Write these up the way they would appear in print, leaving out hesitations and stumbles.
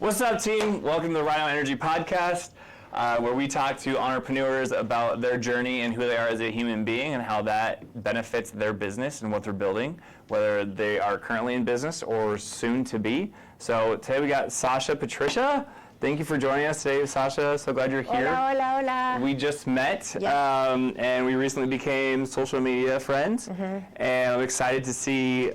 What's up, team? Welcome to the Rhino NRG podcast, where we talk to entrepreneurs about their journey and who they are as a human being and how that benefits their business and what they're building, whether they are currently in business or soon to be. So today we got Sasha Patricia. Thank you for joining us today, Sasha. So glad you're here. Hola, hola, hola. We just met, and we recently became social media friends. And I'm excited to see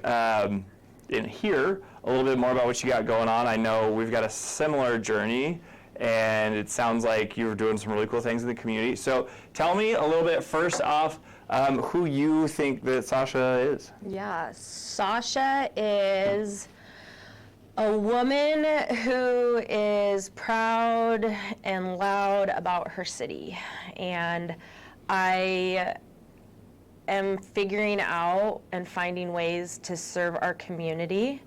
and hear a little bit more about what you got going on. I know we've got a similar journey, and it sounds like you're doing some really cool things in the community. So tell me a little bit, first off, who you think that Sasha is. Yeah, Sasha is a woman who is proud and loud about her city. And I am figuring out and finding ways to serve our community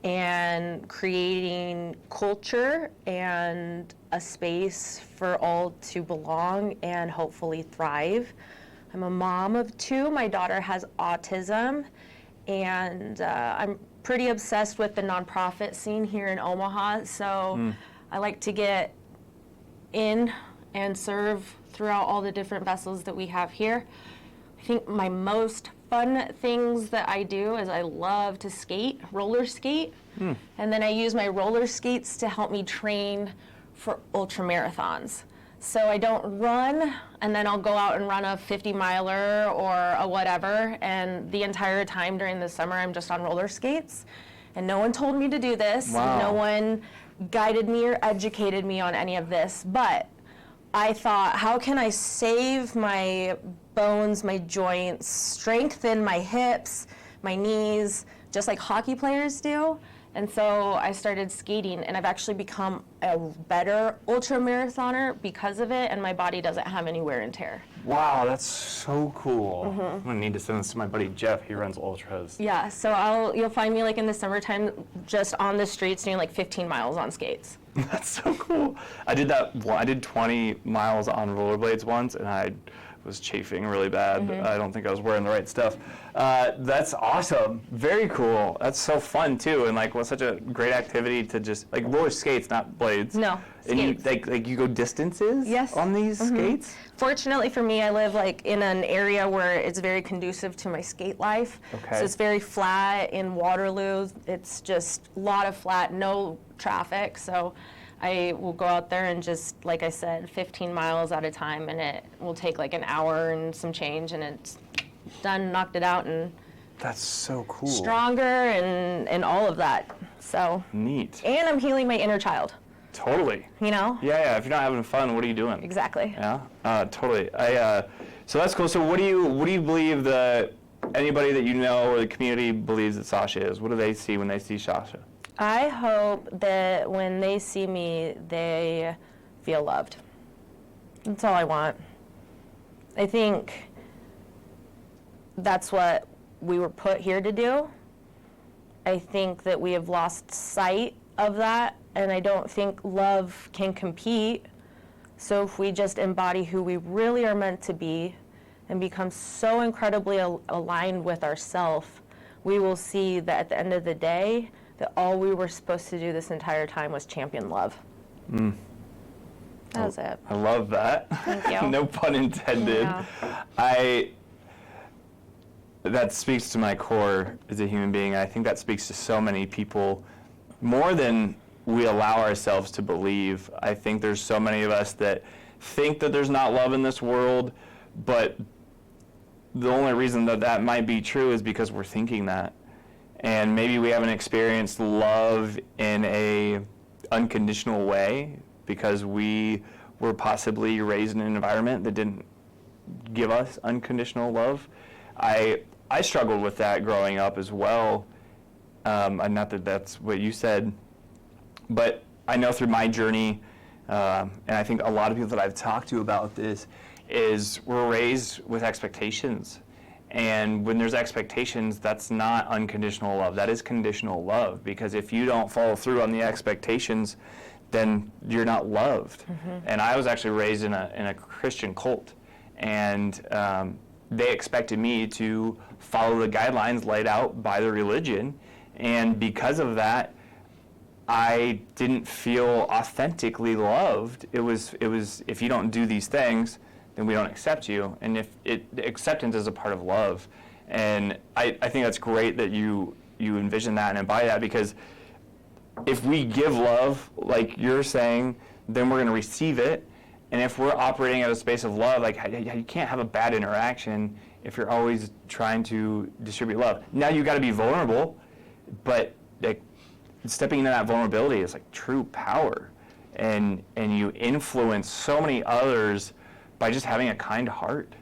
and creating culture and a space for all to belong and hopefully thrive. I'm a mom of two. My daughter has autism, and I'm pretty obsessed with the nonprofit scene here in Omaha, so I like to get in and serve throughout all the different vessels that we have here. I think my most fun things that I do is I love to skate, roller skate, and then I use my roller skates to help me train for ultramarathons. So I don't run, and then I'll go out and run a 50-miler or a whatever, and the entire time during the summer I'm just on roller skates. And no one told me to do this. Wow. No one guided me or educated me on any of this. But I thought, how can I save my bones, my joints, strengthen my hips, my knees, just like hockey players do? And so I started skating, and I've actually become a better ultramarathoner because of it, and my body doesn't have any wear and tear. Wow, that's so cool. I'm gonna need to send this to my buddy Jeff. He runs ultras. Yeah, so you'll find me like in the summertime just on the streets doing like 15 miles on skates. That's so cool. I did that. I did 20 miles on rollerblades once, and I was chafing really bad. I don't think I was wearing the right stuff. That's awesome. Very cool. That's so fun too, and like, what's such a great activity to just like roller skates, not blades. No, and skates. you like you go distances. Yes. On these skates. Fortunately for me, I live like in an area where it's very conducive to my skate life. Okay. So it's very flat in Waterloo. It's just a lot of flat, no traffic. So I will go out there and just, like I said, 15 miles at a time, and it will take like an hour and some change, and it's done, knocked it out, and That's so cool. stronger and all of that. So Neat. and I'm healing my inner child, Totally. you know? Yeah. If you're not having fun, what are you doing? Exactly. Yeah. Totally. So that's cool. So what do you believe that anybody that you know or the community believes that Sasha is? What do they see when they see Sasha? I hope that when they see me, they feel loved. That's all I want. I think that's what we were put here to do. I think that we have lost sight of that, and I don't think love can compete. So if we just embody who we really are meant to be and become so incredibly aligned with ourselves, we will see that at the end of the day, that all we were supposed to do this entire time was champion love. That was it. I love that. Thank you. No pun intended. Yeah. That speaks to my core as a human being. I think that speaks to so many people more than we allow ourselves to believe. I think there's so many of us that think that there's not love in this world, but the only reason that that might be true is because we're thinking that. And maybe we haven't experienced love in a unconditional way because we were possibly raised in an environment that didn't give us unconditional love. I struggled with that growing up as well. Not that that's what you said, but I know through my journey, and I think a lot of people that I've talked to about this is we're raised with expectations. And when there's expectations, that's not unconditional love. That is conditional love, because if you don't follow through on the expectations, then you're not loved. And I was actually raised in a Christian cult, and they expected me to follow the guidelines laid out by the religion. And because of that, I didn't feel authentically loved. It was if you don't do these things, then we don't accept you. And acceptance is a part of love. And I think that's great that you envision that and embody that, because if we give love, like you're saying, then we're going to receive it. And if we're operating at a space of love, like you can't have a bad interaction if you're always trying to distribute love. Now you got to be vulnerable, but like stepping into that vulnerability is like true power, and you influence so many others by just having a kind heart.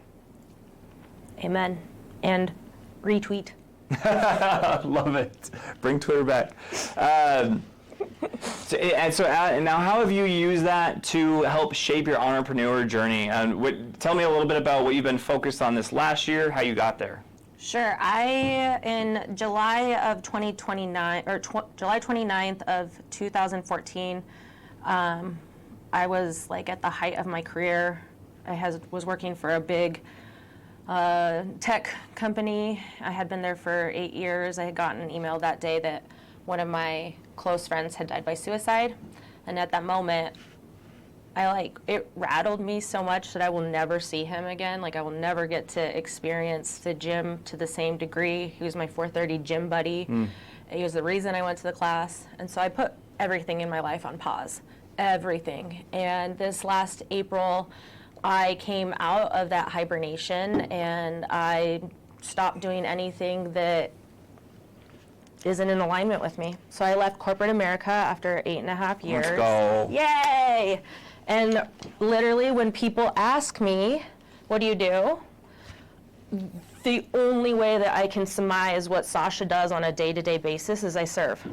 Amen. And retweet. Love it. Bring Twitter back. And now, how have you used that to help shape your entrepreneur journey? And tell me a little bit about what you've been focused on this last year, how you got there. Sure. In July of 2029, or July 29th of 2014, I was like at the height of my career. I was working for a big tech company. I had been there for 8 years. I had gotten an email that day that one of my close friends had died by suicide. And at that moment, it rattled me so much that I will never see him again. Like, I will never get to experience the gym to the same degree. He was my 430 gym buddy. He was the reason I went to the class. And so I put everything in my life on pause. Everything. And this last April, I came out of that hibernation and I stopped doing anything that isn't in alignment with me. So I left corporate America after 8.5 years. Let's go. Yay! And literally when people ask me, what do you do? The only way that I can surmise what Sasha does on a day-to-day basis is I serve.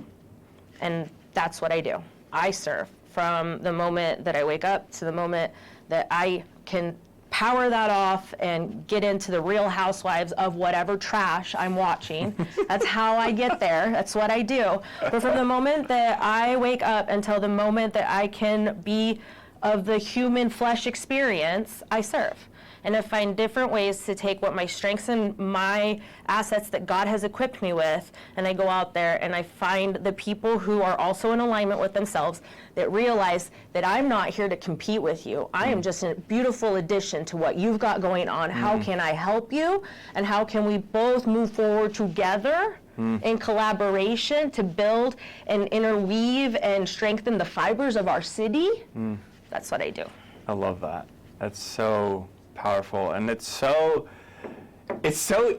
And that's what I do. I serve from the moment that I wake up to the moment that I can power that off and get into the Real Housewives of whatever trash I'm watching. That's how I get there. That's what I do. But from the moment that I wake up until the moment that I can be of the human flesh experience, I serve. And I find different ways to take what my strengths and my assets that God has equipped me with, and I go out there and I find the people who are also in alignment with themselves that realize that I'm not here to compete with you. I am just a beautiful addition to what you've got going on. How can I help you? And how can we both move forward together in collaboration to build and interweave and strengthen the fibers of our city? That's what I do. I love that. That's so powerful, and it's so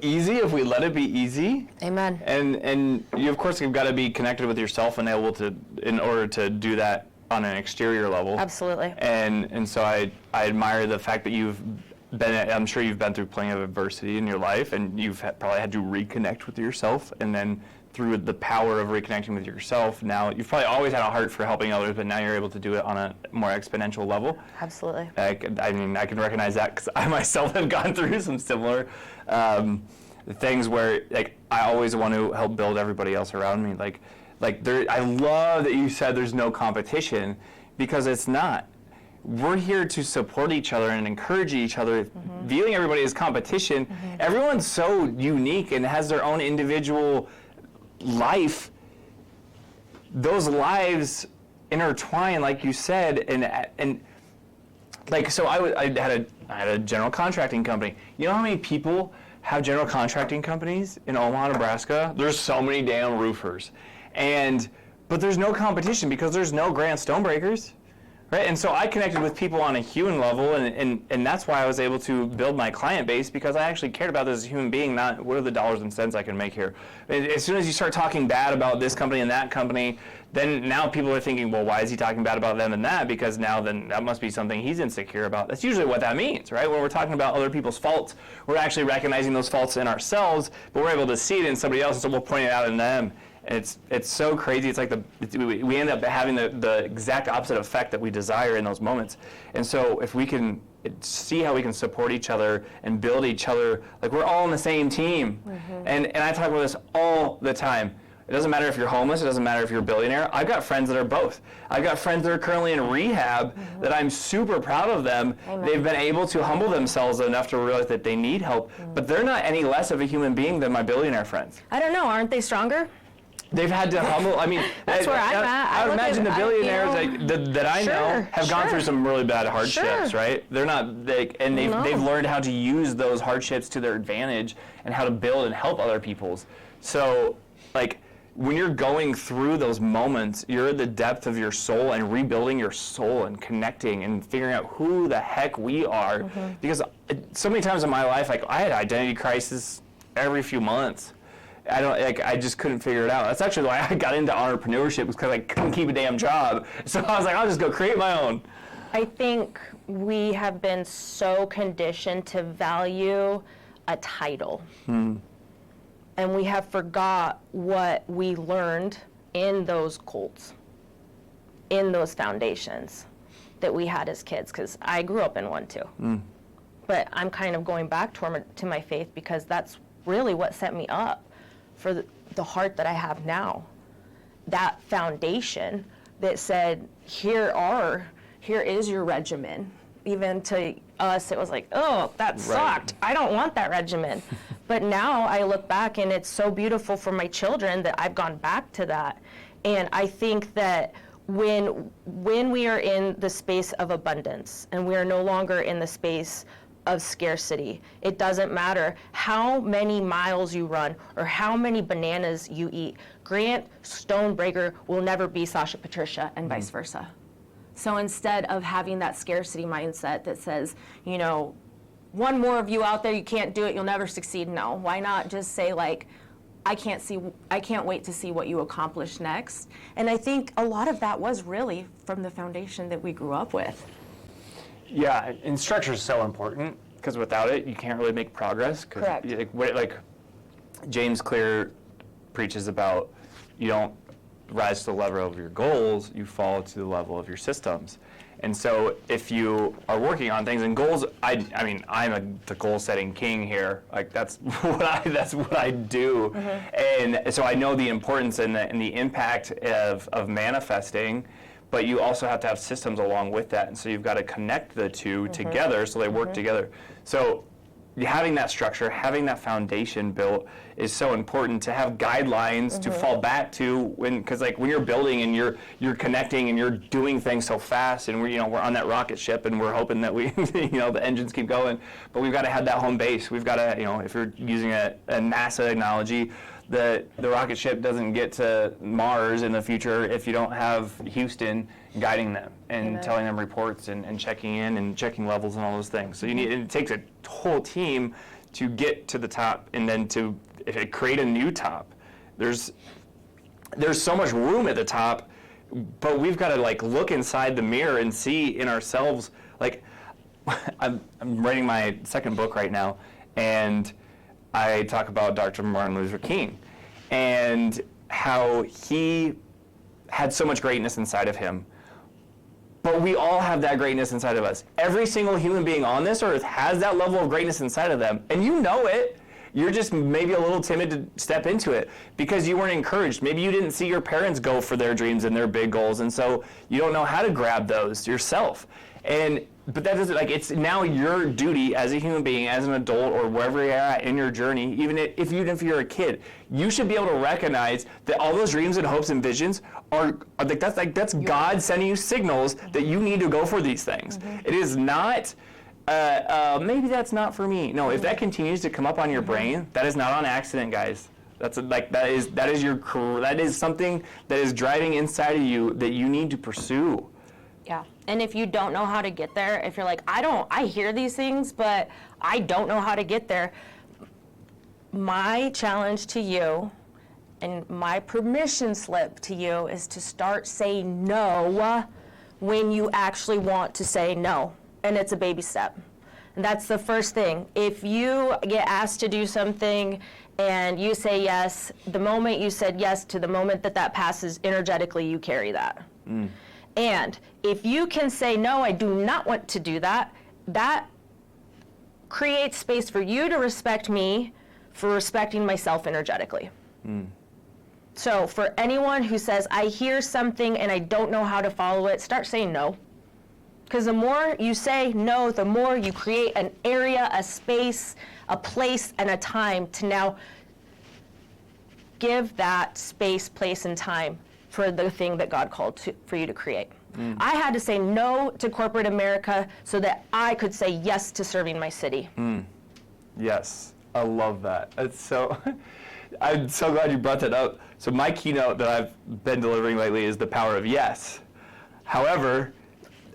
easy if we let it be easy. Amen. And you, of course, you've got to be connected with yourself and able to, in order to do that on an exterior level. Absolutely. And so I admire the fact that I'm sure you've been through plenty of adversity in your life, and you've probably had to reconnect with yourself, and then through the power of reconnecting with yourself, now you've probably always had a heart for helping others, but now you're able to do it on a more exponential level. Absolutely. I can recognize that because I myself have gone through some similar things where, like, I always want to help build everybody else around me. I love that you said there's no competition, because it's not. We're here to support each other and encourage each other. Viewing everybody as competition, everyone's so unique and has their own individual life. Those lives intertwine, like you said, and like, so I had a general contracting company. You know how many people have general contracting companies in Omaha, Nebraska? There's so many damn roofers, but there's no competition because there's no Grand Stonebreakers. Right, and so I connected with people on a human level, and that's why I was able to build my client base, because I actually cared about this as a human being, not what are the dollars and cents I can make here. As soon as you start talking bad about this company and that company, then now people are thinking, well, why is he talking bad about them and that? Because now then that must be something he's insecure about. That's usually what that means, right? When we're talking about other people's faults, we're actually recognizing those faults in ourselves, but we're able to see it in somebody else, and so we'll point it out in them. And it's so crazy. It's like we end up having the exact opposite effect that we desire in those moments. And so if we can see how we can support each other and build each other, like, we're all on the same team. And I talk about this all the time. It doesn't matter if you're homeless. It doesn't matter if you're a billionaire. I've got friends that are both. I've got friends that are currently in rehab that I'm super proud of them. Amen. They've been able to humble themselves enough to realize that they need help. But they're not any less of a human being than my billionaire friends. I don't know. Aren't they stronger? they've had to humble. I mean, That's where I'm at. I would imagine the billionaires that I know have gone through some really bad hardships, right? They're not they've learned how to use those hardships to their advantage and how to build and help other people's. So, like, when you're going through those moments, you're at the depth of your soul and rebuilding your soul and connecting and figuring out who the heck we are. Because so many times in my life, like, I had identity crisis every few months. I just couldn't figure it out. That's actually why I got into entrepreneurship, was because I couldn't keep a damn job. So I was like, I'll just go create my own. I think we have been so conditioned to value a title. And we have forgot what we learned in those cults, in those foundations that we had as kids, because I grew up in one too. But I'm kind of going back to my faith, because that's really what set me up for the heart that I have now. That foundation that said, here is your regimen. Even to us, it was like, oh, that sucked. I don't want that regimen. But now I look back, and it's so beautiful for my children that I've gone back to that. And I think that when we are in the space of abundance, and we are no longer in the space of scarcity, it doesn't matter how many miles you run or how many bananas you eat. Grant Stonebraker will never be Sasha Patricia, and vice versa. So instead of having that scarcity mindset that says, you know, one more of you out there, you can't do it, you'll never succeed. No, why not just say, like, I can't wait to see what you accomplish next. And I think a lot of that was really from the foundation that we grew up with. Yeah, and structure is so important, because without it, you can't really make progress. Correct. Like James Clear preaches about, you don't rise to the level of your goals, you fall to the level of your systems. And so if you are working on things and goals, I mean, I'm the goal setting king here. Like, that's what I do. And so I know the importance and the impact of manifesting, but you also have to have systems along with that. And so you've got to connect the two together so they work together. So having that structure, having that foundation built is so important, to have guidelines to fall back to, because like when you're building and you're connecting and you're doing things so fast, and we're on that rocket ship and we're hoping that we the engines keep going, but we've got to have that home base. We've got to, if you're using a NASA analogy, the rocket ship doesn't get to Mars in the future if you don't have Houston guiding them and telling them reports and checking in and checking levels and all those things. So it takes a whole team to get to the top, and then to create a new top. There's so much room at the top, but we've got to like look inside the mirror and see in ourselves. Like, I'm writing my second book right now, and I talk about Dr. Martin Luther King and how he had so much greatness inside of him. But we all have that greatness inside of us. Every single human being on this earth has that level of greatness inside of them, and you know it. You're just maybe a little timid to step into it because you weren't encouraged. Maybe you didn't see your parents go for their dreams and their big goals, and so you don't know how to grab those yourself. But that doesn't, like, it's now your duty as a human being, as an adult, or wherever you're at in your journey, even if you're a kid, you should be able to recognize that all those dreams and hopes and visions are that's God sending you signals that you need to go for these things. It is not, maybe that's not for me. No, if that continues to come up on your brain, that is not on accident, guys. That is something that is driving inside of you that you need to pursue. Yeah, and if you don't know how to get there, if you're like, I hear these things, but I don't know how to get there, my challenge to you and my permission slip to you is to start saying no when you actually want to say no, and it's a baby step. And that's the first thing. If you get asked to do something and you say yes, the moment you said yes to the moment that passes, energetically you carry that. And if you can say, no, I do not want to do that, that creates space for you to respect me for respecting myself energetically. So for anyone who says, I hear something and I don't know how to follow it, start saying no. Because the more you say no, the more you create an area, a space, a place, and a time to now give that space, place, and time for the thing that God called for you to create. I had to say no to corporate America so that I could say yes to serving my city. Yes, I love that. It's so, I'm so glad you brought that up. So my keynote that I've been delivering lately is the power of yes. However,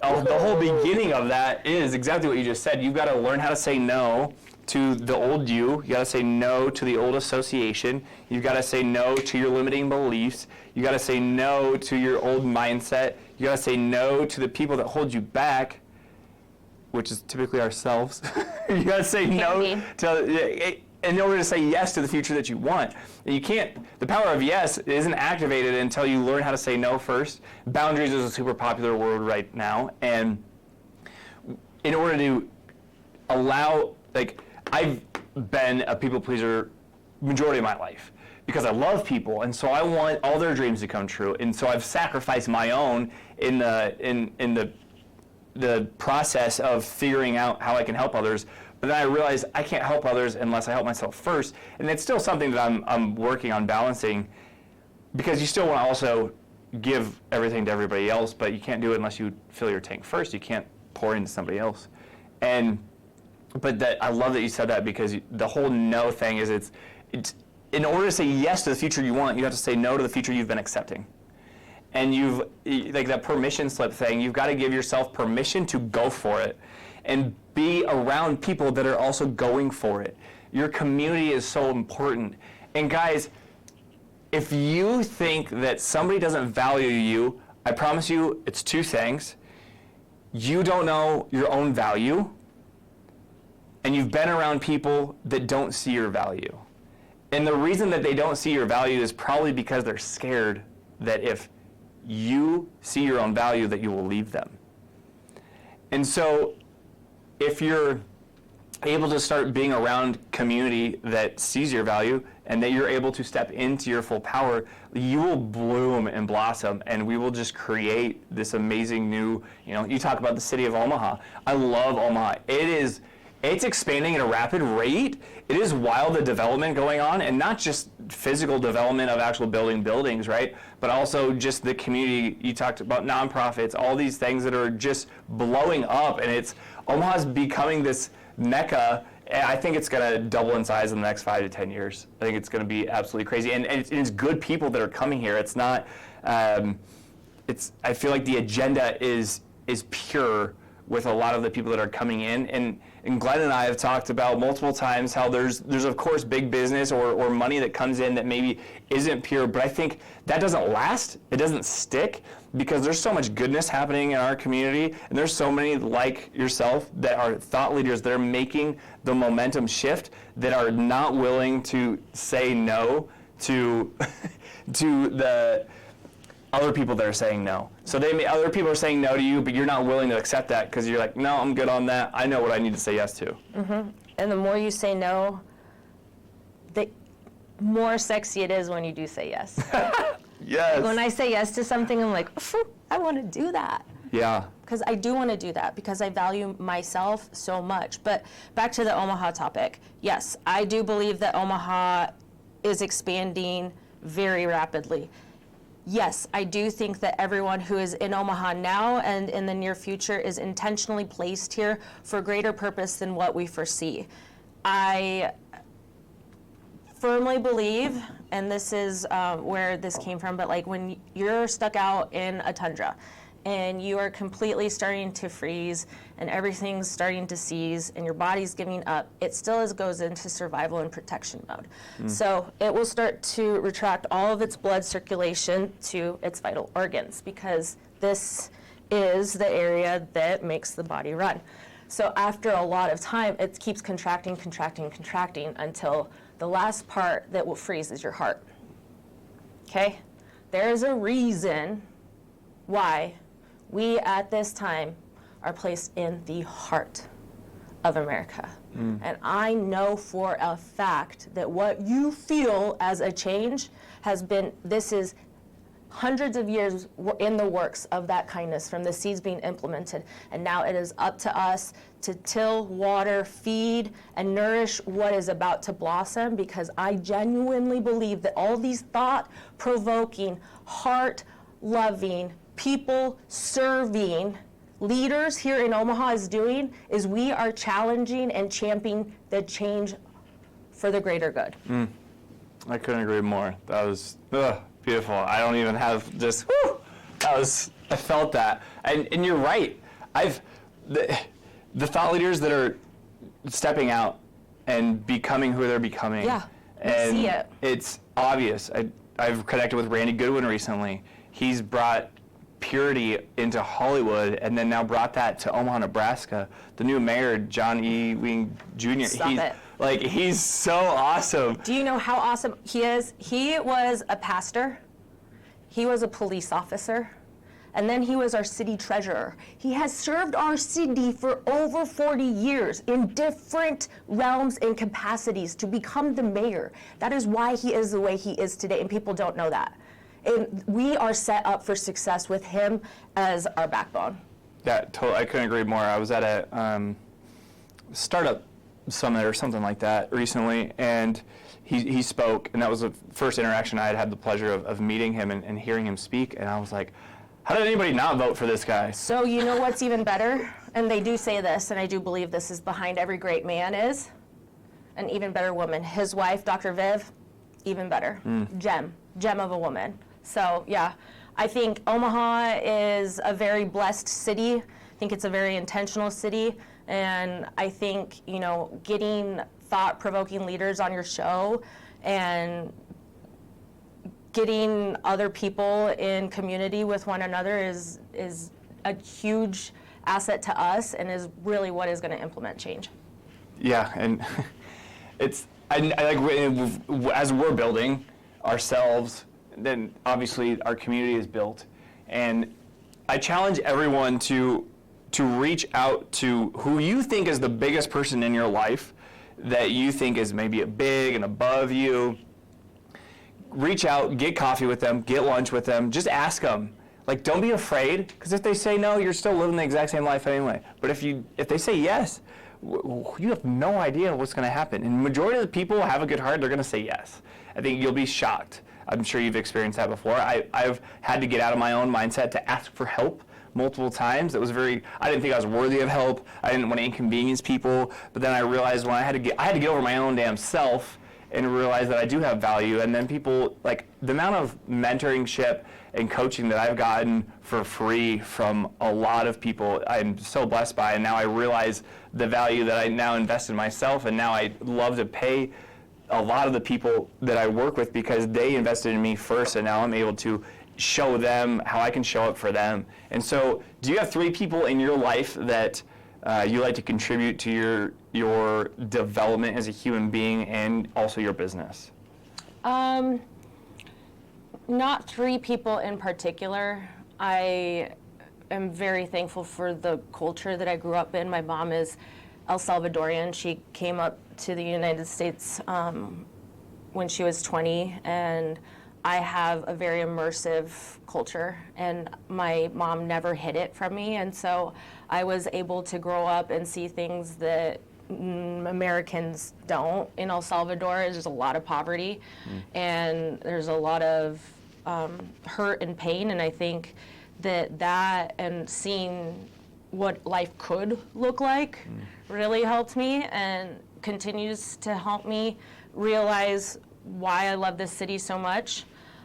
the whole beginning of that is exactly what you just said. You've got to learn how to say no to the old you. You got to say no to the old association. You've got to say no to your limiting beliefs. You got to say no to your old mindset. You got to say no to the people that hold you back, which is typically ourselves. You got to say no to, in order to say yes to the future that you want. You can't, the power of yes isn't activated until you learn how to say no first. Boundaries is a super popular word right now. And in order to allow, like, I've been a people pleaser majority of my life because I love people, and so I want all their dreams to come true. And so I've sacrificed my own in the process of figuring out how I can help others. But then I realized I can't help others unless I help myself first. And it's still something that I'm working on balancing, because you still want to also give everything to everybody else, but you can't do it unless you fill your tank first. You can't pour into somebody else. But I love that you said that, because the whole no thing is it's in order to say yes to the future you want, you have to say no to the future you've been accepting. And like that permission slip thing, you've got to give yourself permission to go for it and be around people that are also going for it. Your community is so important. And guys, if you think that somebody doesn't value you, I promise you it's two things. You don't know your own value, and you've been around people that don't see your value. And the reason that they don't see your value is probably because they're scared that if you see your own value, that you will leave them. And so if you're able to start being around community that sees your value and that you're able to step into your full power, you will bloom and blossom, and we will just create this amazing new, you talk about the city of Omaha. I love Omaha. It's expanding at a rapid rate. It is wild, the development going on, and not just physical development of actual buildings, right? But also just the community. You talked about nonprofits, all these things that are just blowing up, and Omaha's becoming this mecca. I think it's going to double in size in the next 5 to 10 years. I think it's going to be absolutely crazy, and it's good people that are coming here. It's not. I feel like the agenda is pure with a lot of the people that are coming in, and Glenn and I have talked about multiple times how there's of course big business or money that comes in that maybe isn't pure, but I think that doesn't last. It doesn't stick, because there's so much goodness happening in our community, and there's so many like yourself that are thought leaders that are making the momentum shift, that are not willing to say no to the other people that are saying no. So other people are saying no to you, but you're not willing to accept that because you're like, no, I'm good on that. I know what I need to say yes to. Mm-hmm. And the more you say no, the more sexy it is when you do say yes. Yes. When I say yes to something, I'm like, I want to do that. Yeah. Because I do want to do that, because I value myself so much. But back to the Omaha topic. Yes, I do believe that Omaha is expanding very rapidly. Yes, I do think that everyone who is in Omaha now and in the near future is intentionally placed here for greater purpose than what we foresee. I firmly believe, and this is where this came from, but like when you're stuck out in a tundra and you are completely starting to freeze and everything's starting to seize and your body's giving up, it still goes into survival and protection mode. So it will start to retract all of its blood circulation to its vital organs, because this is the area that makes the body run. So after a lot of time, it keeps contracting until the last part that will freeze is your heart. Okay? There's a reason why we at this time are placed in the heart of America. And I know for a fact that what you feel as a change has been, this is hundreds of years were in the works of that kindness, from the seeds being implemented. And now it is up to us to till, water, feed, and nourish what is about to blossom, because I genuinely believe that all these thought-provoking, heart-loving, people-serving leaders here in Omaha is doing is we are challenging and championing the change for the greater good. I couldn't agree more. That was beautiful. I don't even have just, I felt that. And you're right. The thought leaders that are stepping out and becoming who they're becoming. Yeah, and see it. It's obvious. I've connected with Randy Goodwin recently. He's brought purity into Hollywood and then now brought that to Omaha, Nebraska. The new mayor, John E. Wing Jr. He's so awesome. Do you know how awesome he is? He was a pastor. He was a police officer. And then he was our city treasurer. He has served our city for over 40 years in different realms and capacities to become the mayor. That is why he is the way he is today, and people don't know that. And we are set up for success with him as our backbone. Yeah, totally. I couldn't agree more. I was at a startup summit or something like that recently, and he spoke, and that was the first interaction I had the pleasure of meeting him and hearing him speak, and I was like, how did anybody not vote for this guy? So you know what's even better? And they do say this, and I do believe this is behind every great man is an even better woman. His wife, Dr. Viv, even better. Gem of a woman. So yeah, I think Omaha is a very blessed city. I think it's a very intentional city. And I think, getting thought-provoking leaders on your show and getting other people in community with one another is a huge asset to us and is really what is going to implement change. Yeah, and I like as we're building ourselves, then obviously our community is built, and I challenge everyone to reach out to who you think is the biggest person in your life that you think is maybe big and above you. Reach out, get coffee with them, get lunch with them, just ask them. Like, don't be afraid, because if they say no, you're still living the exact same life anyway. But if they say yes, you have no idea what's going to happen. And the majority of the people who have a good heart, they're going to say yes. I think you'll be shocked. I'm sure you've experienced that before. I've had to get out of my own mindset to ask for help multiple times. I didn't think I was worthy of help. I didn't want to inconvenience people. But then I realized when I had to get over my own damn self and realize that I do have value. And then people, like, the amount of mentoringship and coaching that I've gotten for free from a lot of people, I'm so blessed by. And now I realize the value that I now invest in myself, and now I love to pay a lot of the people that I work with because they invested in me first, and now I'm able to show them how I can show up for them. And so, do you have 3 people in your life that you like to contribute to your development as a human being and also your business? Not 3 people in particular. I am very thankful for the culture that I grew up in. My mom is El Salvadorian. She came up to the United States when she was 20, and I have a very immersive culture, and my mom never hid it from me, and so I was able to grow up and see things that Americans don't. In El Salvador, there's a lot of poverty, and there's a lot of hurt and pain, and I think that and seeing what life could look like really helped me and continues to help me realize why I love this city so much.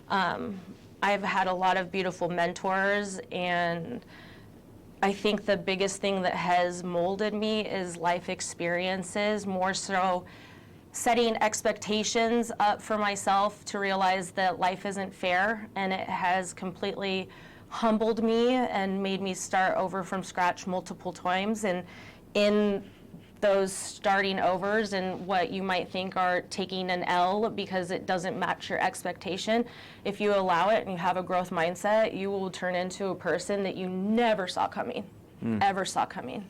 I've had a lot of beautiful mentors, and I think the biggest thing that has molded me is life experiences, more so setting expectations up for myself to realize that life isn't fair, and it has completely humbled me and made me start over from scratch multiple times. And in those starting overs and what you might think are taking an L because it doesn't match your expectation, if you allow it and you have a growth mindset, you will turn into a person that you never saw coming, ever saw coming.